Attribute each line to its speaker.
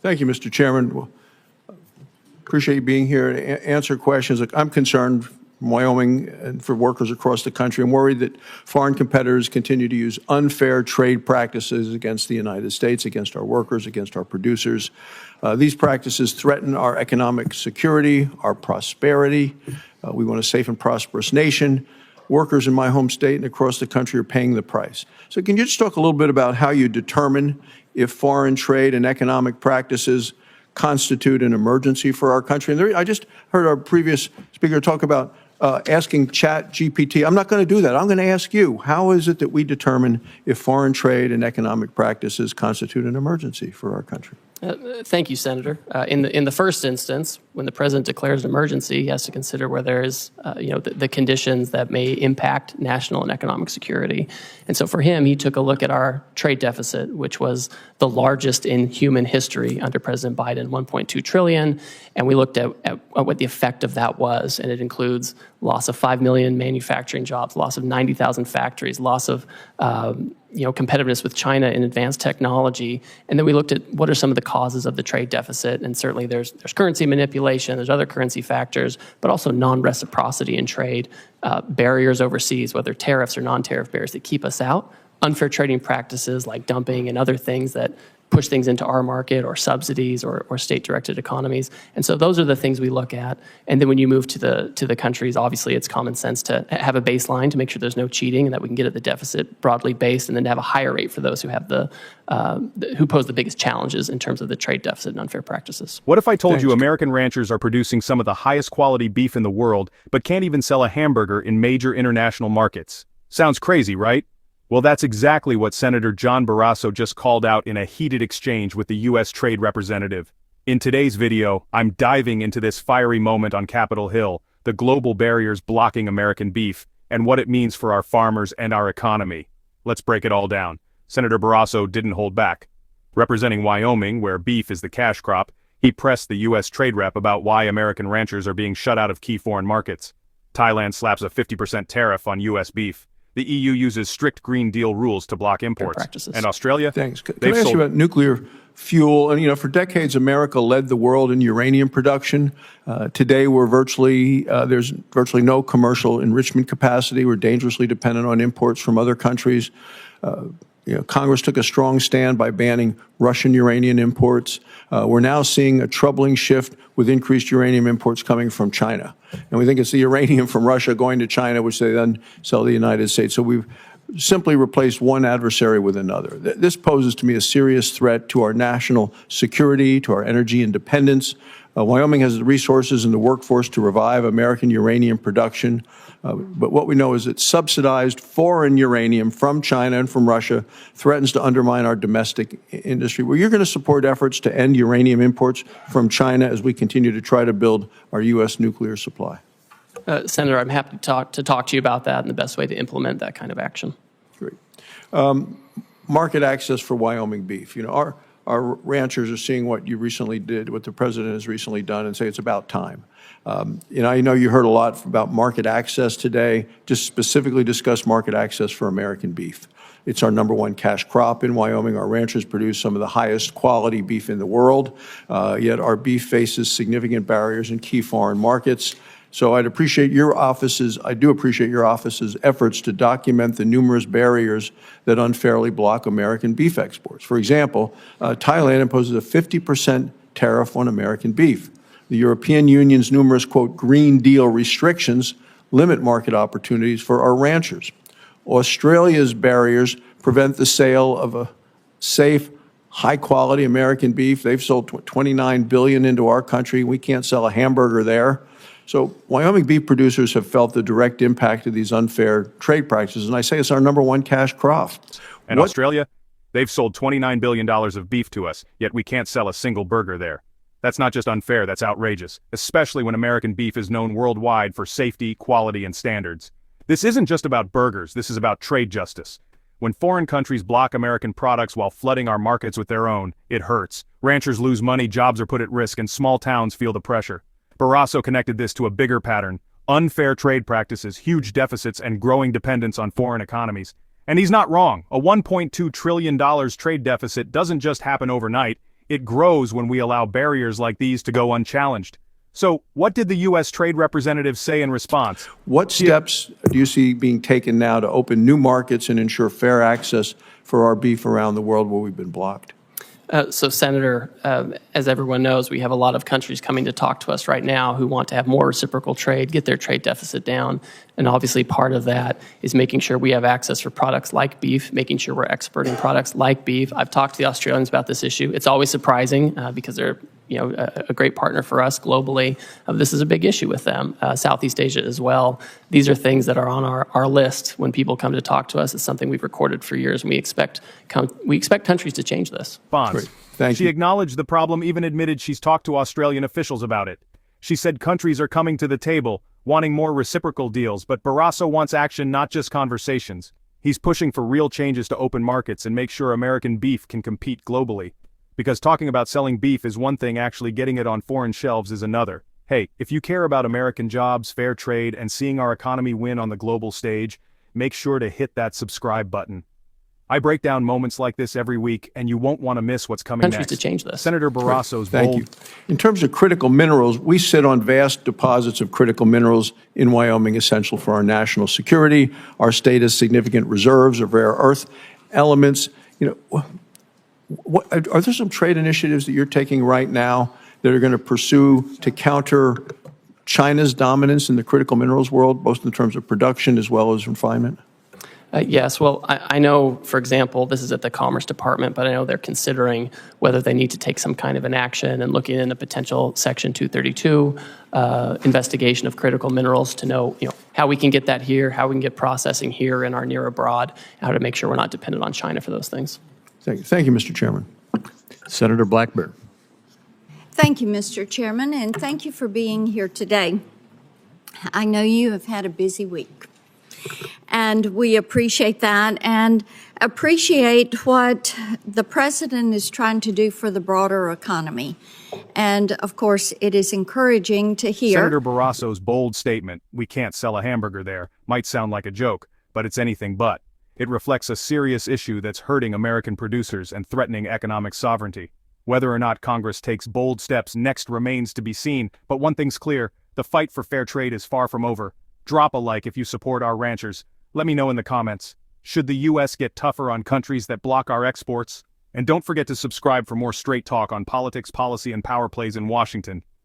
Speaker 1: Thank you, Mr. Chairman. Well, appreciate you being here to answer questions. Look, I'm concerned from Wyoming and for workers across the country. I'm worried that foreign competitors continue to use unfair trade practices against the United States, against our workers, against our producers. These practices threaten our economic security, our prosperity. We want a safe and prosperous nation. Workers in my home state and across the country are paying the price. So can you just talk a little bit about how you determine if foreign trade and economic practices constitute an emergency for our country? And I just heard our previous speaker talk about asking ChatGPT. I'm not going to do that. I'm going to ask you, how is it that we determine if foreign trade and economic practices constitute an emergency for our country?
Speaker 2: Thank you, Senator. In the first instance, when the president declares an emergency, he has to consider where there is, the conditions that may impact national and economic security. And so for him, he took a look at our trade deficit, which was the largest in human history under President Biden, 1.2 trillion. And we looked at what the effect of that was. And it includes loss of 5 million manufacturing jobs, loss of 90,000 factories, loss of competitiveness with China in advanced technology. And then we looked at what are some of the causes of the trade deficit. And certainly there's currency manipulation, there's other currency factors, but also non-reciprocity in trade, barriers overseas, whether tariffs or non-tariff barriers that keep us out, unfair trading practices like dumping and other things that push things into our market, or subsidies, or state-directed economies. And so those are the things we look at. And then when you move to the countries, obviously it's common sense to have a baseline to make sure there's no cheating and that we can get at the deficit broadly based, and then to have a higher rate for those who have who pose the biggest challenges in terms of the trade deficit and unfair practices.
Speaker 3: What if I told you American ranchers are producing some of the highest quality beef in the world, but can't even sell a hamburger in major international markets? Sounds crazy, right? Well, that's exactly what Senator John Barrasso just called out in a heated exchange with the U.S. Trade Representative. In today's video, I'm diving into this fiery moment on Capitol Hill, the global barriers blocking American beef, and what it means for our farmers and our economy. Let's break it all down. Senator Barrasso didn't hold back. Representing Wyoming, where beef is the cash crop, he pressed the U.S. trade rep about why American ranchers are being shut out of key foreign markets. Thailand slaps a 50% tariff on U.S. beef. The EU uses strict Green Deal rules to block imports. And Australia?
Speaker 1: Thanks. Can I ask you about nuclear fuel? And, for decades, America led the world in uranium production. Today, there's virtually no commercial enrichment capacity. We're dangerously dependent on imports from other countries. Congress took a strong stand by banning Russian uranium imports. We're now seeing a troubling shift with increased uranium imports coming from China. And we think it's the uranium from Russia going to China, which they then sell to the United States. So we've simply replaced one adversary with another. This poses to me a serious threat to our national security, to our energy independence. Wyoming has the resources and the workforce to revive American uranium production. But what we know is that subsidized foreign uranium from China and from Russia threatens to undermine our domestic industry. Well, you're going to support efforts to end uranium imports from China as we continue to try to build our U.S. nuclear supply.
Speaker 2: Senator, I'm happy to talk to you about that and the best way to implement that kind of action.
Speaker 1: Great. Market access for Wyoming beef. Our ranchers are seeing what you recently did, what the president has recently done, and say it's about time. I know you heard a lot about market access today. Just specifically discuss market access for American beef. It's our #1 cash crop in Wyoming. Our ranchers produce some of the highest quality beef in the world, yet our beef faces significant barriers in key foreign markets. So I do appreciate your office's efforts to document the numerous barriers that unfairly block American beef exports. For example, Thailand imposes a 50% tariff on American beef. The European Union's numerous, quote, Green Deal restrictions limit market opportunities for our ranchers. Australia's barriers prevent the sale of a safe, high-quality American beef. They've sold $29 billion into our country. We can't sell a hamburger there. So Wyoming beef producers have felt the direct impact of these unfair trade practices, and I say it's our #1 cash crop.
Speaker 3: And Australia? They've sold $29 billion of beef to us, yet we can't sell a single burger there. That's not just unfair, that's outrageous, especially when American beef is known worldwide for safety, quality, and standards. This isn't just about burgers, this is about trade justice. When foreign countries block American products while flooding our markets with their own, it hurts. Ranchers lose money, jobs are put at risk, and small towns feel the pressure. Barrasso connected this to a bigger pattern: unfair trade practices, huge deficits, and growing dependence on foreign economies. And he's not wrong. A $1.2 trillion trade deficit doesn't just happen overnight. It grows when we allow barriers like these to go unchallenged. So, what did the U.S. Trade Representative say in response?
Speaker 1: What steps do you see being taken now to open new markets and ensure fair access for our beef around the world where we've been blocked?
Speaker 2: So, Senator, as everyone knows, we have a lot of countries coming to talk to us right now who want to have more reciprocal trade, get their trade deficit down. And obviously part of that is making sure we have access for products like beef, making sure we're exporting products like beef. I've talked to the Australians about this issue. It's always surprising because they're a great partner for us globally. This is a big issue with them. Southeast Asia as well. These are things that are on our list when people come to talk to us. It's something we've recorded for years, and we expect countries to change this.
Speaker 3: Bonds.
Speaker 1: Great. Thank
Speaker 3: She
Speaker 1: you.
Speaker 3: acknowledged the problem, even admitted she's talked to Australian officials about it. She said countries are coming to the table, wanting more reciprocal deals, but Barrasso wants action, not just conversations. He's pushing for real changes to open markets and make sure American beef can compete globally. Because talking about selling beef is one thing, actually getting it on foreign shelves is another. Hey, if you care about American jobs, fair trade, and seeing our economy win on the global stage, make sure to hit that subscribe button. I break down moments like this every week, and you won't want to miss what's coming
Speaker 2: Countries
Speaker 3: next.
Speaker 2: to change this.
Speaker 3: Senator Barrasso's
Speaker 1: Thank
Speaker 3: bold...
Speaker 1: you. In terms of critical minerals, we sit on vast deposits of critical minerals in Wyoming, essential for our national security. Our state has significant reserves of rare earth elements. Are there some trade initiatives that you're taking right now that are going to pursue to counter China's dominance in the critical minerals world, both in terms of production as well as refinement?
Speaker 2: Yes. Well, I know, for example, this is at the Commerce Department, but I know they're considering whether they need to take some kind of an action and looking into potential Section 232 investigation of critical minerals to know, how we can get that here, how we can get processing here in our near abroad, how to make sure we're not dependent on China for those things.
Speaker 1: Thank you, Mr. Chairman.
Speaker 4: Senator Blackburn.
Speaker 5: Thank you, Mr. Chairman, and thank you for being here today. I know you have had a busy week, and we appreciate that and appreciate what the President is trying to do for the broader economy. And, of course, it is encouraging to hear.
Speaker 3: Senator Barrasso's bold statement, "We can't sell a hamburger there," might sound like a joke, but it's anything but. It reflects a serious issue that's hurting American producers and threatening economic sovereignty. Whether or not Congress takes bold steps next remains to be seen, but one thing's clear, the fight for fair trade is far from over. Drop a like if you support our ranchers. Let me know in the comments. Should the U.S. get tougher on countries that block our exports? And don't forget to subscribe for more straight talk on politics, policy, and power plays in Washington.